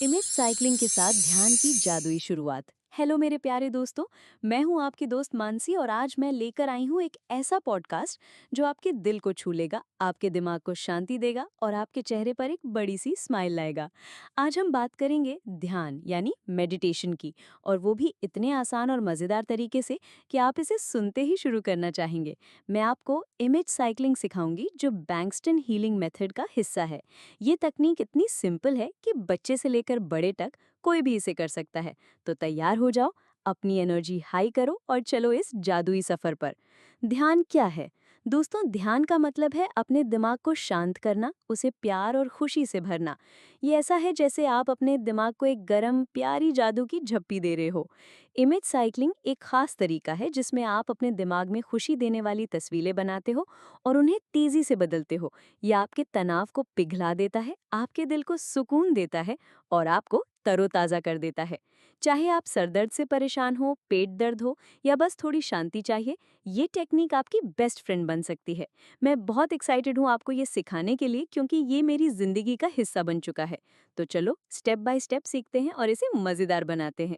Image cycling के साथ ध्यान की जादुई शुरुआत। हेलो मेरे प्यारे दोस्तों, मैं हूं आपकी दोस्त मानसी और आज मैं लेकर आई हूं एक ऐसा पॉडकास्ट जो आपके दिल को छू लेगा, आपके दिमाग को शांति देगा और आपके चेहरे पर एक बड़ी सी स्माइल लाएगा। आज हम बात करेंगे ध्यान यानी मेडिटेशन की, और वो भी इतने आसान और मज़ेदार तरीके से कि आप इसे सुनते ही शुरू करना चाहेंगे। मैं आपको इमेज साइकिलिंग सिखाऊंगी जो बैंक्सटन हीलिंग मेथड का हिस्सा है। ये तकनीक इतनी सिंपल है कि बच्चे से लेकर बड़े तक कोई भी इसे कर सकता है। तो तैयार हो जाओ, अपनी एनर्जी हाई करो और चलो इस जादुई सफर पर। ध्यान क्या है? दोस्तों, ध्यान का मतलब है अपने दिमाग को शांत करना, उसे प्यार और खुशी से भरना। ये ऐसा है जैसे आप अपने दिमाग को एक गरम प्यारी जादू की झप्पी दे रहे हो। इमेज साइकिलिंग एक खास तरीका है जिसमें आप अपने दिमाग में खुशी देने वाली तस्वीरें बनाते हो और उन्हें तेजी से बदलते हो। यह आपके तनाव को पिघला देता है, आपके दिल को सुकून देता है और आपको तरोताजा कर देता है। चाहे आप सरदर्द से परेशान हो, पेट दर्द हो या बस थोड़ी शांति चाहिए, ये टेक्निक आपकी बेस्ट फ्रेंड बन सकती है। मैं बहुत एक्साइटेड हूँ आपको ये सिखाने के लिए क्योंकि ये मेरी जिंदगी का हिस्सा बन चुका है। तो चलो स्टेप बाय स्टेप सीखते हैं और इसे मजेदार बनाते हैं।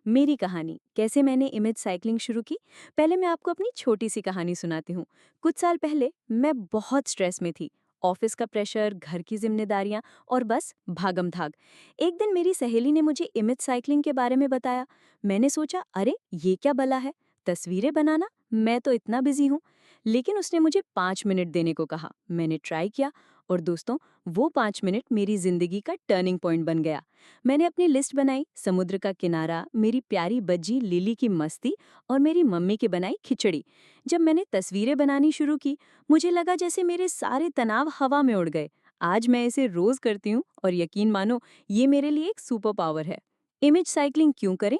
मेरी कहानी, कैसे मैंने इमेज साइकिलिंग शुरू की। पहले मैं आपको अपनी छोटी सी कहानी सुनाती हूँ। कुछ साल पहले मैं बहुत स्ट्रेस में थी। ऑफिस का प्रेशर, घर की जिम्मेदारियां और बस भागम भाग। एक दिन मेरी सहेली ने मुझे इमेज साइकिलिंग के बारे में बताया। मैंने सोचा, अरे ये क्या भला है, तस्वीरें बनाना, मैं तो इतना बिजी हूँ। लेकिन उसने मुझे 5 मिनट देने को कहा। मैंने ट्राई किया और दोस्तों, वो 5 मिनट मेरी जिंदगी का टर्निंग पॉइंट बन गया। मैंने अपनी लिस्ट बनाई, समुद्र का किनारा, मेरी प्यारी बज्जी लिली की मस्ती और मेरी मम्मी की बनाई खिचड़ी। जब मैंने तस्वीरें बनानी शुरू की, मुझे लगा जैसे मेरे सारे तनाव हवा में उड़ गए। आज मैं इसे रोज करती हूँ और यकीन मानो, ये मेरे लिए एक सुपर पावर है। इमेज साइकिलिंग क्यों करें?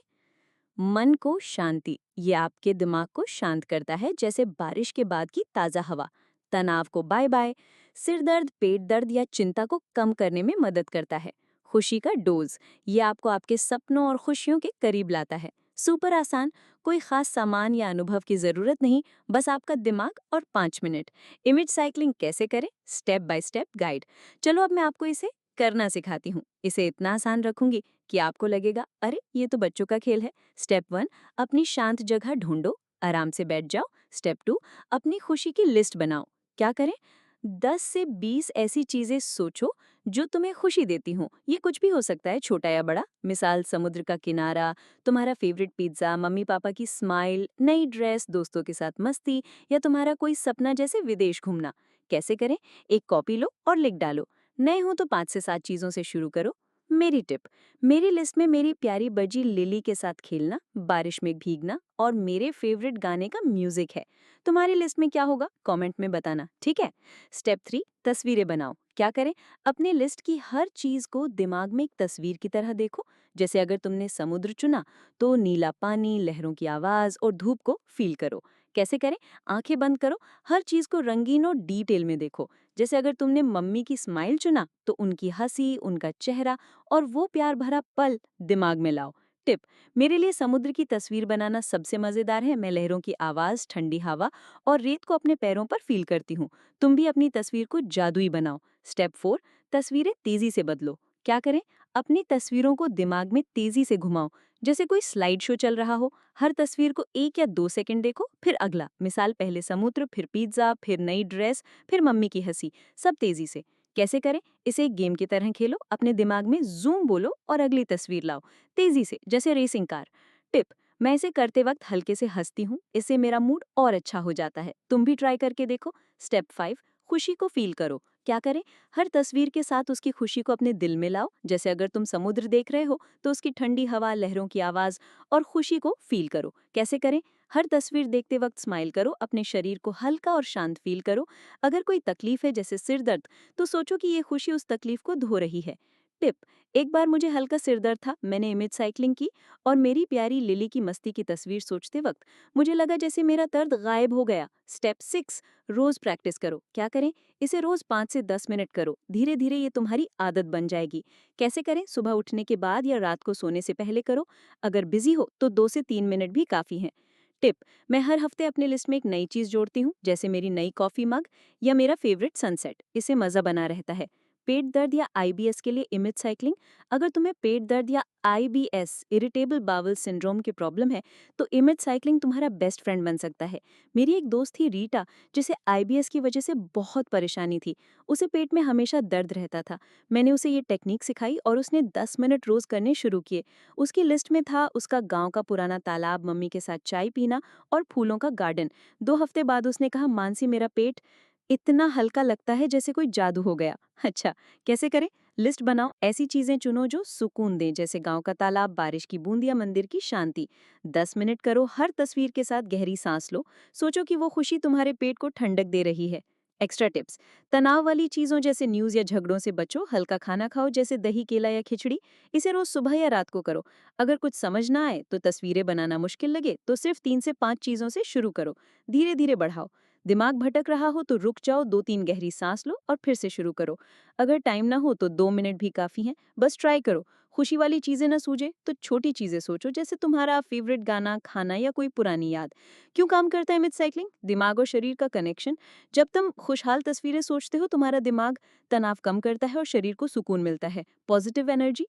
मन को शांति, ये आपके दिमाग को शांत करता है जैसे बारिश के बाद की ताज़ा हवा। तनाव को बाय बाय। सिर दर्द, पेट दर्द या चिंता को कम करने में मदद करता है। खुशी का डोज, ये आपको आपके सपनों और खुशियों के करीब लाता है। सुपर आसान, कोई खास सामान या अनुभव की जरूरत नहीं, बस आपका दिमाग और 5 मिनट। इमेज साइकिलिंग कैसे करें? Step by step guide. चलो अब मैं आपको इसे करना सिखाती हूँ। इसे इतना आसान रखूंगी कि आपको लगेगा, अरे ये तो बच्चों का खेल है। स्टेप 1, अपनी शांत जगह ढूंढो, आराम से बैठ जाओ। स्टेप 2, अपनी खुशी की लिस्ट बनाओ। क्या करें? 10 से 20 ऐसी चीजें सोचो जो तुम्हें खुशी देती हों। ये कुछ भी हो सकता है, छोटा या बड़ा। मिसाल, समुद्र का किनारा, तुम्हारा फेवरेट पिज्जा, मम्मी पापा की स्माइल, नई ड्रेस, दोस्तों के साथ मस्ती या तुम्हारा कोई सपना जैसे विदेश घूमना। कैसे करें? एक कॉपी लो और लिख डालो। नए हो तो 5 से 7 चीजों से शुरू करो। मेरी टिप, मेरी लिस्ट में मेरी प्यारी बजी लिली के साथ खेलना, बारिश में भीगना और मेरे फेवरेट गाने का म्यूजिक है। तुम्हारी लिस्ट में क्या होगा, कमेंट में बताना, ठीक है? स्टेप 3, तस्वीरें बनाओ। क्या करें? अपनी लिस्ट की हर चीज को दिमाग में एक तस्वीर की तरह देखो। जैसे अगर तुमने समुद्र चुना तो नीला पानी, लहरों की आवाज और धूप को फील करो। कैसे करें? आंखें बंद करो, हर चीज को रंगीन और डिटेल में देखो। जैसे अगर तुमने मम्मी की स्माइल चुना तो उनकी हंसी, उनका चेहरा और वो प्यार भरा पल दिमाग में लाओ। टिप, मेरे लिए समुद्र की तस्वीर बनाना सबसे मजेदार है। मैं लहरों की आवाज, ठंडी हवा और रेत को अपने पैरों पर फील करती हूँ। तुम भी अपनी तस्वीर को जादुई बनाओ। स्टेप 4, तस्वीरें तेजी से बदलो। क्या करें? अपनी तस्वीरों को दिमाग में तेजी से घुमाओ, जैसे कोई स्लाइड शो चल रहा हो। हर तस्वीर को 1 या 2 सेकंड देखो, फिर अगला। मिसाल, पहले समुद्र, फिर पिज्जा, फिर नई ड्रेस, फिर मम्मी की हंसी, सब तेजी से। कैसे करें? इसे एक गेम की तरह खेलो, अपने दिमाग में जूम बोलो और अगली तस्वीर लाओ तेजी से, जैसे रेसिंग कार। टिप, मैं इसे करते वक्त हल्के से हंसती हूँ, इससे मेरा मूड और अच्छा हो जाता है। तुम भी ट्राई करके देखो। स्टेप 5, खुशी को फील करो। क्या करें? हर तस्वीर के साथ उसकी खुशी को अपने दिल में लाओ। जैसे अगर तुम समुद्र देख रहे हो तो उसकी ठंडी हवा, लहरों की आवाज और खुशी को फील करो। कैसे करें? हर तस्वीर देखते वक्त स्माइल करो, अपने शरीर को हल्का और शांत फील करो। अगर कोई तकलीफ है जैसे सिर दर्द, तो सोचो कि ये खुशी उस तकलीफ को धो रही है। टिप, एक बार मुझे हल्का सिर दर्द था, मैंने इमेज साइकिलिंग की और मेरी प्यारी लिली की मस्ती की तस्वीर सोचते वक्त मुझे लगा जैसे मेरा दर्द गायब हो गया। स्टेप 6, रोज प्रैक्टिस करो। क्या करें? इसे रोज 5 से 10 मिनट करो, धीरे धीरे ये तुम्हारी आदत बन जाएगी। कैसे करें? सुबह उठने के बाद या रात को सोने से पहले करो। अगर बिजी हो तो 2 से 3 मिनट भी काफी हैं। टिप, मैं हर हफ्ते अपनी लिस्ट में एक नई चीज जोड़ती हूँ, जैसे मेरी नई कॉफी मग या मेरा फेवरेट सनसेट। इससे मजा बना रहता है। पेट दर्द या आईबीएस के लिए इमेज साइक्लिंग। अगर तुम्हें पेट दर्द या आईबीएस इरिटेबल बावल सिंड्रोम की प्रॉब्लम है तो इमेज साइक्लिंग तुम्हारा बेस्ट फ्रेंड बन सकता है। मेरी एक दोस्त थी रीटा, जिसे आईबीएस की वजह से बहुत परेशानी थी। उसे पेट में हमेशा दर्द रहता था। मैंने उसे ये टेक्निक सिखाई और उसने 10 मिनट रोज करने शुरू किए। उसकी लिस्ट में था उसका गांव का पुराना तालाब, मम्मी के साथ चाय पीना और फूलों का गार्डन। 2 हफ्ते बाद उसने कहा, मानसी मेरा पेट इतना हल्का लगता है जैसे कोई जादू हो गया। अच्छा, कैसे करें? लिस्ट बनाओ, ऐसी चीजें चुनो जो सुकून दें, जैसे गांव का तालाब, बारिश की बूंद या मंदिर की शांति। 10 मिनट करो, हर तस्वीर के साथ गहरी सांस लो, सोचो कि वो खुशी तुम्हारे पेट को ठंडक दे रही है। एक्स्ट्रा टिप्स: तनाव वाली चीजों जैसे न्यूज या झगड़ों से बचो, हल्का खाना खाओ जैसे दही, केला या खिचड़ी। इसे रोज सुबह या रात को करो। अगर कुछ समझ ना आए तो तस्वीरें बनाना मुश्किल लगे तो सिर्फ 3 से 5 चीजों से शुरू करो, धीरे धीरे बढ़ाओ। दिमाग भटक रहा हो तो रुक जाओ, 2-3 गहरी सांस लो और फिर से शुरू करो। अगर टाइम ना हो तो 2 मिनट भी काफी हैं, बस ट्राई करो। खुशी वाली चीजें ना सूझे तो छोटी चीजें सोचो, जैसे तुम्हारा फेवरेट गाना, खाना या कोई पुरानी याद। क्यों काम करता है मिथ साइक्लिंग? दिमाग और शरीर का कनेक्शन। जब तुम खुशहाल तस्वीरें सोचते हो, तुम्हारा दिमाग तनाव कम करता है और शरीर को सुकून मिलता है। पॉजिटिव एनर्जी,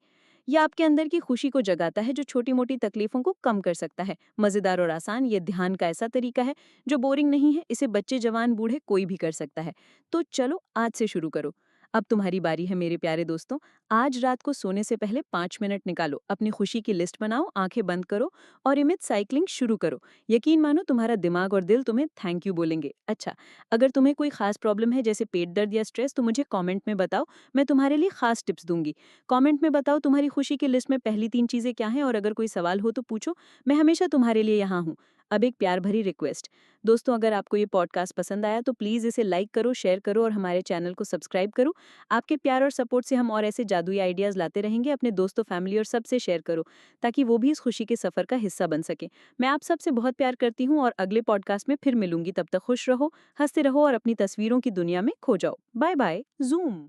यह आपके अंदर की खुशी को जगाता है जो छोटी मोटी तकलीफों को कम कर सकता है। मजेदार और आसान, ये ध्यान का ऐसा तरीका है जो बोरिंग नहीं है। इसे बच्चे, जवान, बूढ़े कोई भी कर सकता है। तो चलो आज से शुरू करो। अब तुम्हारी बारी है मेरे प्यारे दोस्तों। आज रात को सोने से पहले 5 मिनट निकालो, अपनी खुशी की लिस्ट बनाओ, आंखें बंद करो और इमेज साइक्लिंग शुरू करो। यकीन मानो, तुम्हारा दिमाग और दिल तुम्हें थैंक यू बोलेंगे। अच्छा, अगर तुम्हें कोई खास प्रॉब्लम है जैसे पेट दर्द या स्ट्रेस तो मुझे कमेंट में बताओ, मैं तुम्हारे लिए खास टिप्स दूंगी। कमेंट में बताओ तुम्हारी खुशी की लिस्ट में पहली 3 चीजें क्या हैं, और अगर कोई सवाल हो तो पूछो, मैं हमेशा तुम्हारे लिए यहाँ हूँ। अब एक प्यार भरी रिक्वेस्ट, दोस्तों, अगर आपको ये पॉडकास्ट पसंद आया तो प्लीज़ इसे लाइक करो, शेयर करो और हमारे चैनल को सब्सक्राइब करो। आपके प्यार और सपोर्ट से हम और ऐसे जादुई आइडियाज़ लाते रहेंगे। अपने दोस्तों, फैमिली और सबसे शेयर करो ताकि वो भी इस खुशी के सफ़र का हिस्सा बन सके। मैं आप सबसे बहुत प्यार करती हूँ और अगले पॉडकास्ट में फिर मिलूंगी। तब तक खुश रहो, हंसते रहो और अपनी तस्वीरों की दुनिया में खो जाओ। Bye bye, zoom.